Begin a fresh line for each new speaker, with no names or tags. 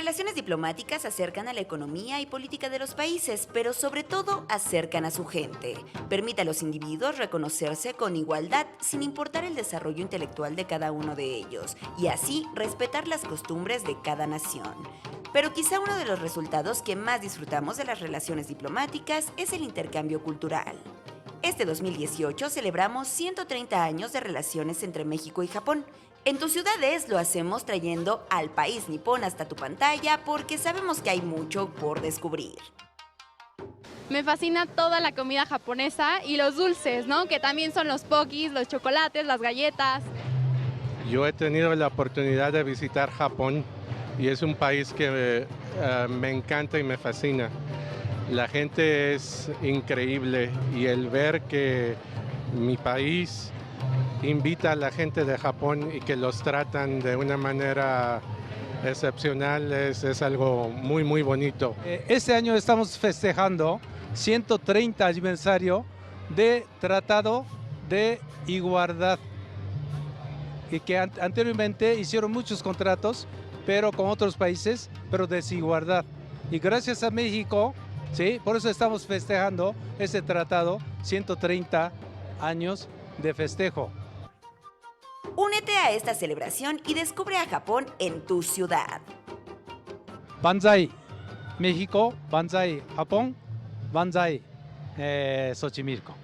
relaciones diplomáticas acercan a la economía y política de los países, pero sobre todo acercan a su gente. Permite a los individuos reconocerse con igualdad sin importar el desarrollo intelectual de cada uno de ellos y así respetar las costumbres de cada nación. Pero quizá uno de los resultados que más disfrutamos de las relaciones diplomáticas es el intercambio cultural. Este 2018 celebramos 130 años de relaciones entre México y Japón. En tus ciudades lo hacemos trayendo al país nipón hasta tu pantalla porque sabemos que hay mucho por descubrir.
Me fascina toda la comida japonesa y los dulces, ¿no? Que también son los pokis, los chocolates, las galletas.
Yo he tenido la oportunidad de visitar Japón y es un país que me encanta y me fascina. La gente es increíble y el ver que mi país invita a la gente de Japón y que los tratan de una manera excepcional es algo muy, muy bonito.
Este año estamos festejando 130 aniversario de Tratado de Igualdad y que anteriormente hicieron muchos contratos, pero con otros países, pero desigualdad. Y gracias a México, ¿sí? Por eso estamos festejando este tratado, 130 años de festejo.
Únete a esta celebración y descubre a Japón en tu ciudad.
Banzai, México, Banzai, Japón, Banzai, Xochimilco.